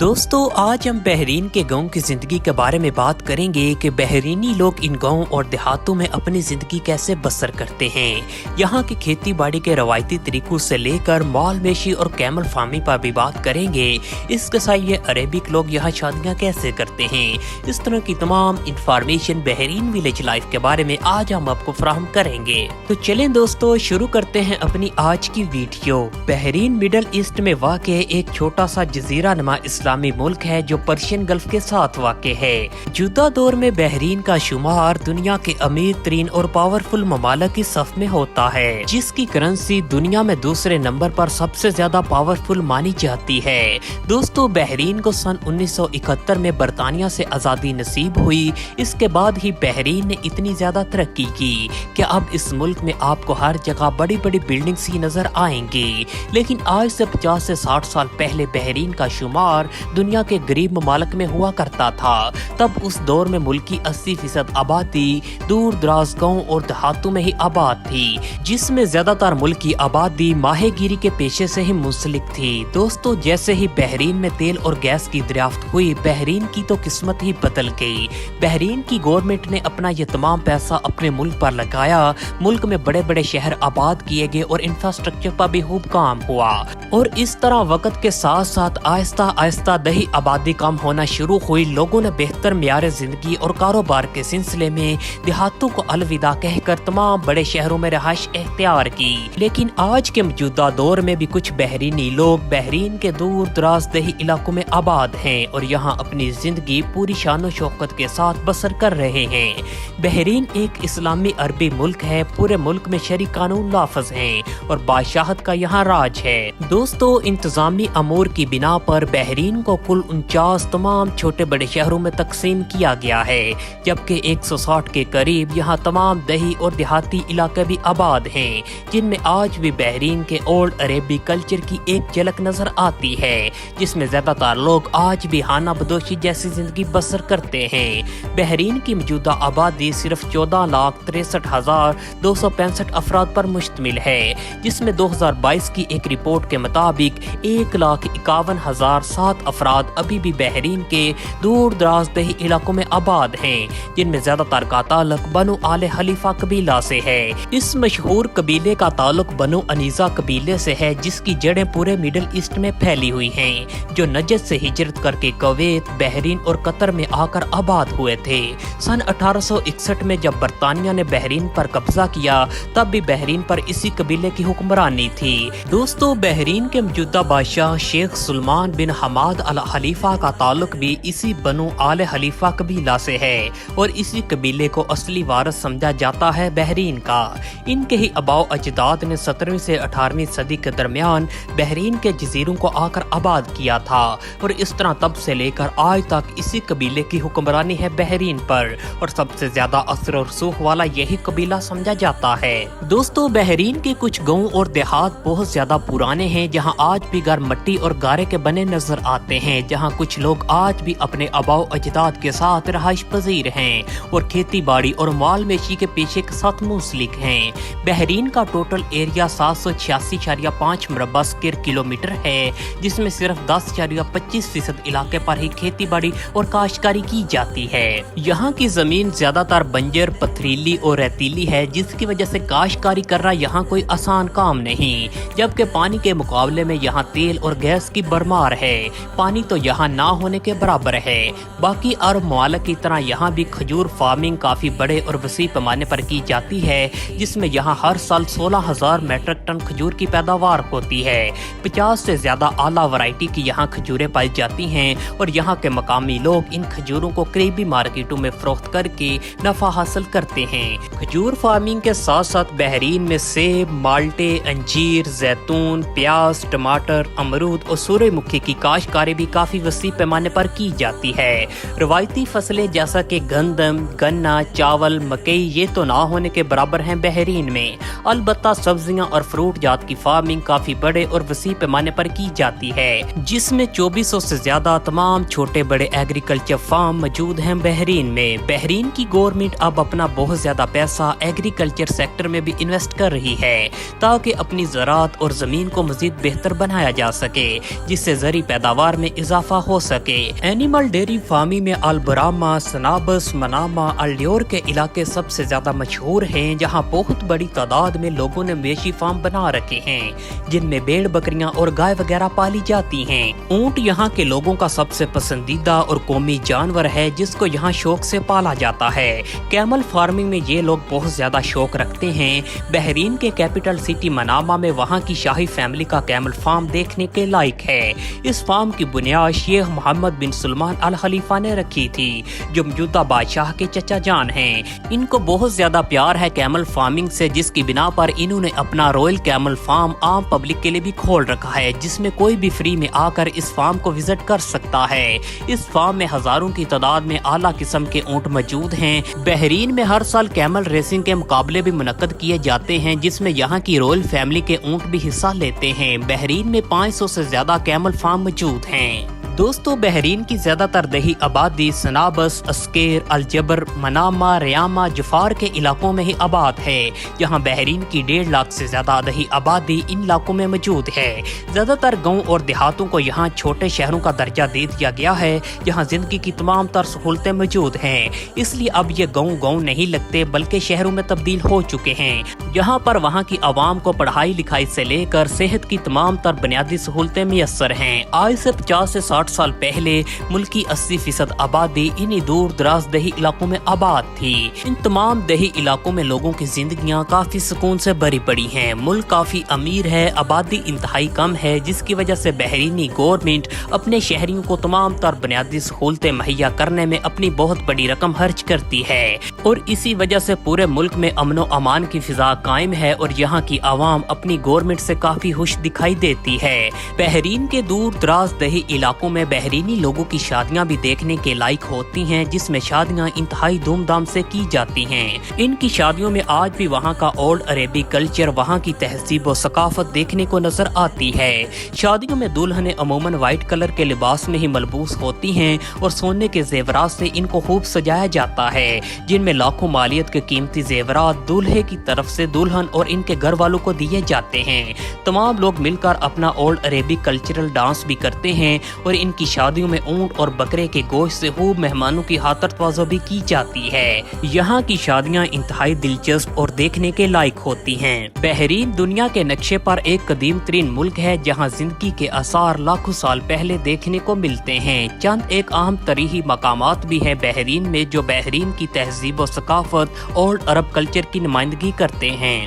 दोस्तों आज हम बहरीन के गांव की जिंदगी के बारे में बात करेंगे कि बहरीनी लोग इन गांवों और देहातों में अपनी जिंदगी कैसे बसर करते हैं। यहाँ की खेती बाड़ी के रवायती तरीकों से लेकर माल मेशी और कैमल फार्मिंग पर भी बात करेंगे। इसके साथ ये अरेबिक लोग यहाँ शादियाँ कैसे करते हैं। इस तरह की तमाम इंफॉर्मेशन बहरीन विलेज लाइफ के बारे में आज हम आपको फराहम करेंगे। तो चलें दोस्तों शुरू करते हैं अपनी आज की वीडियो। बहरीन मिडल ईस्ट में वाक़ एक छोटा सा जजीरा नुमा इस्लामी मुल्क है जो पर्शियन गल्फ के साथ वाक़ है। मौजूदा दौर में बहरीन का शुमार दुनिया के अमीर तरीन और पावरफुल ममालिक की सफ में होता है, जिसकी करेंसी दुनिया में दूसरे नंबर पर सबसे ज्यादा पावरफुल मानी जाती है। दोस्तों बहरीन को सन 1971 में बरतानिया से आज़ादी नसीब हुई। इसके बाद ही बहरीन ने इतनी ज्यादा तरक्की की कि अब इस मुल्क में आपको हर जगह बड़ी बड़ी बिल्डिंग्स ही नजर आएंगी। लेकिन आज से 50 से 60 साल पहले बहरीन का शुमार दुनिया के गरीब ममालिक में हुआ करता था। तब उस दौर में मुल्क की 80% आबादी दूर दराज गाँव और देहातों में ही आबाद थी, जिसमें ज्यादातर मुल्क की आबादी माहेगिरी के पेशे से ही मुंसलिक थी। दोस्तों जैसे ही बहरीन में तेल और गैस की दरियाफ्त हुई, बहरीन की तो किस्मत ही बदल गई। बहरीन की गवर्नमेंट ने अपना ये तमाम पैसा अपने मुल्क पर लगाया। मुल्क में बड़े बड़े शहर आबाद किए गए और इंफ्रास्ट्रक्चर पर भी खूब काम हुआ। और इस तरह वक्त के साथ साथ आहिस्ता आहिस्ता दही आबादी कम होना शुरू हुई। लोगों ने बेहतर मियार जिंदगी और कारोबार के सिलसिले में देहातों को अलविदा कहकर तमाम बड़े शहरों में रहायश इख्तियार की। लेकिन आज के मौजूदा दौर में भी कुछ बहरीनी लोग बहरीन के दूर दराज दही इलाकों में आबाद हैं और यहाँ अपनी जिंदगी पूरी शानो शौकत के साथ बसर कर रहे हैं। बहरीन एक इस्लामी अरबी मुल्क है। पूरे मुल्क में शरी कानून नाफिज हैं और बादशाहत का यहाँ राज है। दोस्तों इंतजामी अमूर की बिना पर बहरीन को कुल 49 तमाम छोटे बड़े शहरों में तकसीम किया गया है, जबकि 160 के करीब यहाँ तमाम दही और देहाती इलाके भी आबाद हैं, जिनमें आज भी बहरीन के ओल्ड अरेबी कल्चर की एक झलक नजर आती है, जिसमें ज्यादातर लोग आज भी हाना बदोशी जैसी जिंदगी बसर करते हैं। बहरीन की मौजूदा आबादी सिर्फ 14,63,265 अफराद पर मुश्तमिल है, जिसमें 2022 की एक रिपोर्ट के मुताबिक 1,51,007 अफराद अभी भी बहरीन के दूर दराज दही इलाकों में आबाद हैं, जिनमें ज्यादातर का ताल्लुक बनु आले खलीफा कबीला से है। इस मशहूर कबीले का ताल्लुक बनु अनीजा कबीले से है, जिसकी जड़ें पूरे मिडिल ईस्ट में फैली हुई हैं, जो नजद से हिजरत करके कुवैत, बहरीन और कतर में आकर आबाद हुए थे। सन 1861 में जब बरतानिया ने बहरीन पर कब्जा किया, तब भी बहरीन पर इसी कबीले की हुक्मरानी थी। दोस्तों बहरीन के मौजूदा बादशाह शेख सुलेमान बिन हमाद अल खलीफा का ताल्लुक भी इसी बनु आले खलीफा कबीला से है और इसी कबीले को असली वारिस समझा जाता है बहरीन का। इनके ही अबाओ अजदाद ने 17वीं से 18वीं सदी के दरमियान बहरीन के जजीरों को आकर आबाद किया था और इस तरह तब से लेकर आज तक इसी कबीले की हुक्मरानी है बहरीन पर और सबसे ज्यादा असर और रसूख वाला यही कबीला समझा जाता है। दोस्तों बहरीन के कुछ गाँव और देहात बहुत ज्यादा पुराने हैं, जहाँ आज भी घर मट्टी और गारे के बने नजर आते हैं, जहाँ कुछ लोग आज भी अपने अबाओ अजदाद के साथ रहाइश पजीर हैं और खेती बाड़ी और माल मेशी के पेशे के साथ मुंसलिक हैं। बहरीन का टोटल एरिया 786.5 मुरब्बा स्क्वायर किलोमीटर है, जिसमें सिर्फ 10.25% इलाके पर ही खेती बाड़ी और काश्तकारी की जाती है। यहाँ की जमीन ज्यादातर बंजर, पथरीली और रेतीली है, जिसकी वजह से काश्तकारी करना यहाँ कोई आसान काम नहीं, जबकि पानी के मुकाबले में यहाँ तेल और गैस की भरमार है। पानी तो यहाँ ना होने के बराबर है। बाकी अरब ममालिक की तरह यहाँ भी खजूर फार्मिंग काफी बड़े और वसी पैमाने पर की जाती है, जिसमें यहाँ हर साल 16,000 मीट्रिक टन खजूर की पैदावार होती है। 50 से ज्यादा आला वैरायटी की यहाँ खजूरें पाई जाती हैं और यहाँ के मकामी लोग इन खजूरों को करीबी मार्केटों में फरोख्त करके नफा हासिल करते हैं। खजूर फार्मिंग के साथ साथ बहरीन में सेब, माल्टे, अंजीर, जैतून, प्याज, टमाटर, अमरूद और सूरजमुखी की काश्तकारी भी काफी वसी पैमाने पर की जाती है। रवायती फसलें जैसा कि गंदम, गन्ना, चावल, मकई ये तो ना होने के बराबर हैं बहरीन में। अलबत्ता सब्जियां और फ्रूट जात की फार्मिंग काफी बड़े और वसी पैमाने पर की जाती है, जिसमें 2400 से ज्यादा तमाम छोटे बड़े एग्रीकल्चर फार्म मौजूद हैं बहरीन में। बहरीन की गवर्नमेंट अब अपना बहुत ज्यादा पैसा एग्रीकल्चर सेक्टर में भी इन्वेस्ट कर रही है, ताकि अपनी ज़राअत और जमीन को मजीद बेहतर बनाया जा सके, जिससे ज़री पैदावार پیداوار میں اضافہ ہو سکے۔ اینیمل ڈیری فارمنگ میں البراما، سنابس، مناما، الڈیور کے علاقے سب سے زیادہ مشہور ہیں، جہاں بہت بڑی تعداد میں لوگوں نے مویشی فارم بنا رکھے ہیں جن میں بھیڑ، بکریاں اور گائے وغیرہ پالی جاتی ہیں۔ اونٹ یہاں کے لوگوں کا سب سے پسندیدہ اور قومی جانور ہے جس کو یہاں شوق سے پالا جاتا ہے۔ کیمل فارمنگ میں یہ لوگ بہت زیادہ شوق رکھتے ہیں۔ بحرین کے کیپٹل سٹی منامہ میں وہاں کی شاہی فیملی کا کیمل فارم دیکھنے کے لائق ہے۔ اس فارم کی بنیاد شیخ محمد بن سلمان الخلیفہ نے رکھی تھی جو موجودہ بادشاہ کے چچا جان ہیں۔ ان کو بہت زیادہ پیار ہے کیمل فارمنگ سے، جس کی بنا پر انہوں نے اپنا رائل کیمل فارم عام پبلک کے لیے بھی کھول رکھا ہے، جس میں کوئی بھی فری میں آ کر اس فارم کو وزٹ کر سکتا ہے۔ اس فارم میں ہزاروں کی تعداد میں اعلیٰ قسم کے اونٹ موجود ہیں۔ بحرین میں ہر سال کیمل ریسنگ کے مقابلے بھی منعقد کیے جاتے ہیں جس میں یہاں کی رائل فیملی کے اونٹ بھی حصہ لیتے ہیں۔ بحرین میں 500 سے زیادہ کیمل فارم موجود ہیں۔ دوستو، بحرین کی زیادہ تر دیہی آبادی سنابس، اسکیر، الجبر، منامہ، ریامہ، جفار کے علاقوں میں ہی آباد ہے، جہاں بحرین کی 1.5 لاکھ سے زیادہ دیہی آبادی ان علاقوں میں موجود ہے۔ زیادہ تر گاؤں اور دیہاتوں کو یہاں چھوٹے شہروں کا درجہ دے دیا گیا ہے، جہاں زندگی کی تمام تر سہولتیں موجود ہیں، اس لیے اب یہ گاؤں نہیں لگتے بلکہ شہروں میں تبدیل ہو چکے ہیں۔ یہاں پر وہاں کی عوام کو پڑھائی لکھائی سے لے کر صحت کی تمام تر بنیادی سہولتیں میسر ہیں۔ آج سے 50 سے 60 سال پہلے ملک کی 80% آبادی انہی دور دراز دیہی علاقوں میں آباد تھی۔ ان تمام دیہی علاقوں میں لوگوں کی زندگیاں کافی سکون سے بھری پڑی ہیں۔ ملک کافی امیر ہے، آبادی انتہائی کم ہے، جس کی وجہ سے بحرینی گورنمنٹ اپنے شہریوں کو تمام تر بنیادی سہولتیں مہیا کرنے میں اپنی بہت بڑی رقم خرچ کرتی ہے، اور اسی وجہ سے پورے ملک میں امن و امان کی فضا قائم ہے اور یہاں کی عوام اپنی گورنمنٹ سے کافی خوش دکھائی دیتی ہے۔ بحرین کے دور دراز دیہی علاقوں میں بحرینی لوگوں کی شادیاں بھی دیکھنے کے لائق ہوتی ہیں، جس میں شادیاں انتہائی دھوم دھام سے کی جاتی ہیں۔ ان کی شادیوں میں آج بھی وہاں کا اولڈ عربی کلچر، وہاں کی تہذیب و ثقافت دیکھنے کو نظر آتی ہے۔ شادیوں میں دلہنیں عموماً وائٹ کلر کے لباس میں ہی ملبوس ہوتی ہیں اور سونے کے زیورات سے ان کو خوب سجایا جاتا ہے، جن میں لاکھوں مالیت کے قیمتی زیورات دولہے کی طرف سے دلہن اور ان کے گھر والوں کو دیے جاتے ہیں۔ تمام لوگ مل کر اپنا اولڈ عربی کلچرل ڈانس بھی کرتے ہیں اور ان کی شادیوں میں اونٹ اور بکرے کے گوشت سے خوب مہمانوں کی خاطر تواضع بھی کی جاتی ہے۔ یہاں کی شادیاں انتہائی دلچسپ اور دیکھنے کے لائق ہوتی ہیں۔ بحرین دنیا کے نقشے پر ایک قدیم ترین ملک ہے جہاں زندگی کے آثار لاکھوں سال پہلے دیکھنے کو ملتے ہیں۔ چند ایک اہم تاریخی مقامات بھی ہیں بحرین میں جو بحرین کی تہذیب و ثقافت اولڈ عرب کلچر کی نمائندگی کرتے ہیں،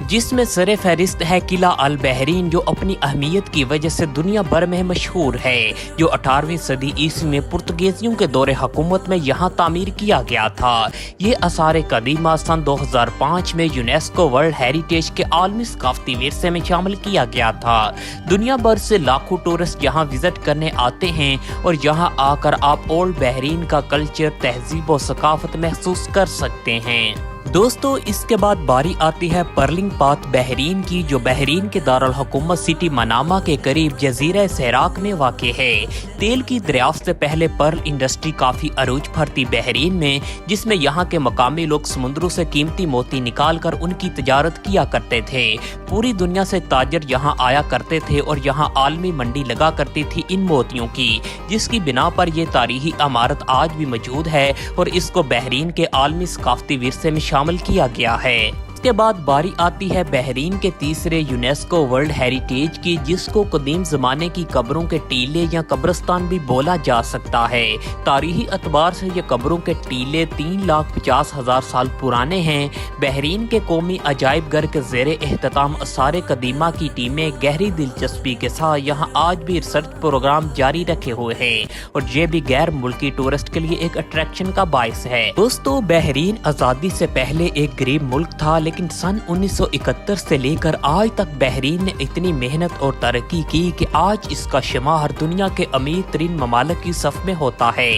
جس میں سر فہرست ہے قلعہ البحرین، جو اپنی اہمیت کی وجہ سے دنیا بھر میں مشہور ہے، جو 18ویں صدی عیسوی میں پرتگیزیوں کے دور حکومت میں یہاں تعمیر کیا گیا تھا۔ یہ آثار قدیمہ سن 2005 میں یونیسکو ورلڈ ہیریٹیج کے عالمی ثقافتی ورثے میں شامل کیا گیا تھا۔ دنیا بھر سے لاکھوں ٹورسٹ یہاں وزٹ کرنے آتے ہیں اور یہاں آ کر آپ اولڈ بحرین کا کلچر، تہذیب و ثقافت محسوس کر سکتے ہیں۔ دوستو، اس کے بعد باری آتی ہے پرلنگ پاتھ بحرین کی، جو بحرین کے دارالحکومت سٹی منامہ کے قریب جزیرہ سیراک میں واقع ہے۔ تیل کی دریافت سے پہلے پرل انڈسٹری کافی عروج پھرتی بحرین میں، جس میں یہاں کے مقامی لوگ سمندروں سے قیمتی موتی نکال کر ان کی تجارت کیا کرتے تھے۔ پوری دنیا سے تاجر یہاں آیا کرتے تھے اور یہاں عالمی منڈی لگا کرتی تھی ان موتیوں کی، جس کی بنا پر یہ تاریخی عمارت آج بھی موجود ہے اور اس کو بحرین کے عالمی ثقافتی ورثے میں شامل کیا گیا ہے۔ اس کے بعد باری آتی ہے بحرین کے تیسرے یونیسکو ورلڈ ہیریٹیج کی، جس کو قدیم زمانے کی قبروں کے ٹیلے یا قبرستان بھی بولا جا سکتا ہے۔ تاریخی اعتبار سے یہ قبروں کے ٹیلے 3,50,000 سال پرانے ہیں۔ بحرین کے قومی عجائب گھر کے زیر اہتمام آثار قدیمہ کی ٹیمیں گہری دلچسپی کے ساتھ یہاں آج بھی ریسرچ پروگرام جاری رکھے ہوئے ہیں اور یہ بھی غیر ملکی ٹورسٹ کے لیے ایک اٹریکشن کا باعث ہے۔ دوستو، بحرین آزادی سے پہلے ایک غریب ملک تھا، لیکن سن 1971 سے لے کر آج تک بحرین نے اتنی محنت اور ترقی کی کہ آج اس کا شمار دنیا کے امیر ترین ممالک کی صف میں ہوتا ہے۔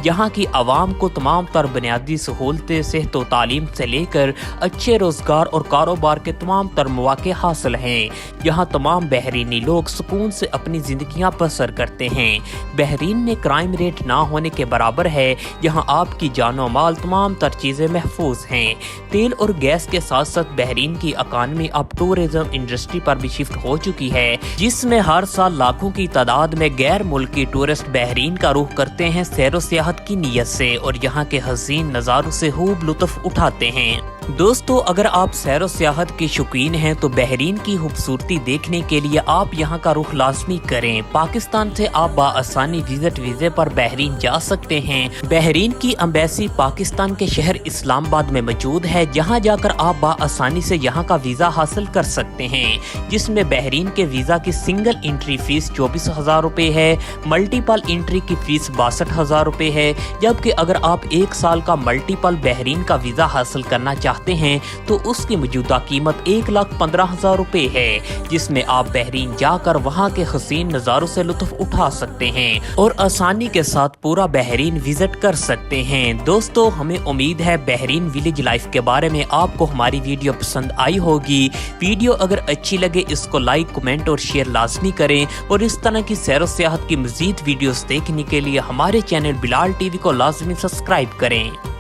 یہاں کی عوام کو تمام تر بنیادی سہولتیں، صحت و تعلیم سے لے کر اچھے روزگار اور کاروبار کے تمام تر مواقع حاصل ہیں۔ یہاں تمام بحرینی لوگ سکون سے اپنی زندگیاں بسر کرتے ہیں۔ بحرین میں کرائم ریٹ نہ ہونے کے برابر ہے۔ یہاں آپ کی جان و مال، تمام تر چیزیں محفوظ ہیں۔ تیل اور گیس کے ساتھ साथ साथ बहरीन की इकॉनमी अब टूरिज्म इंडस्ट्री पर भी शिफ्ट हो चुकी है, जिसमें हर साल लाखों की तादाद में गैर मुल्की टूरिस्ट बहरीन का रुख करते हैं सैर व सियाहत की नीयत से और यहाँ के हसीन नज़ारों से खूब लुत्फ उठाते हैं। दोस्तों, अगर आप सैर व सियाहत के शौकीन हैं तो बहरीन की खूबसूरती देखने के लिए आप यहाँ का रुख लाजमी करें। पाकिस्तान से आप बाआसानी विजिट वीजे पर बहरीन जा सकते हैं। बहरीन की एम्बेसी पाकिस्तान के शहर इस्लामाबाद में मौजूद है, जहाँ जाकर आप बाआसानी से यहाँ का वीजा हासिल कर सकते हैं, जिसमें बहरीन के वीजा की सिंगल एंट्री फीस 24,000 रुपए है, मल्टीपल एंट्री की फीस 62,000 रुपए है, जबकि अगर आप 1 साल का मल्टीपल बहरीन का वीजा हासिल करना चाहते हैं तो उसकी मौजूदा कीमत 1,15,000 रुपए है, जिसमें आप बहरीन जाकर वहां के हसीन नज़ारों से लुत्फ उठा सकते हैं और आसानी के साथ पूरा बहरीन विजिट कर सकते हैं। दोस्तों, हमें उम्मीद है बहरीन विलेज लाइफ के बारे में आपको हमारी वीडियो पसंद आई होगी। वीडियो अगर अच्छी लगे इसको लाइक, कमेंट और शेयर लाजमी करें और इस तरह की सैर व सियाहत की मज़ीद वीडियोस देखने के लिए हमारे चैनल बिलाल टीवी को लाजमी सब्सक्राइब करें।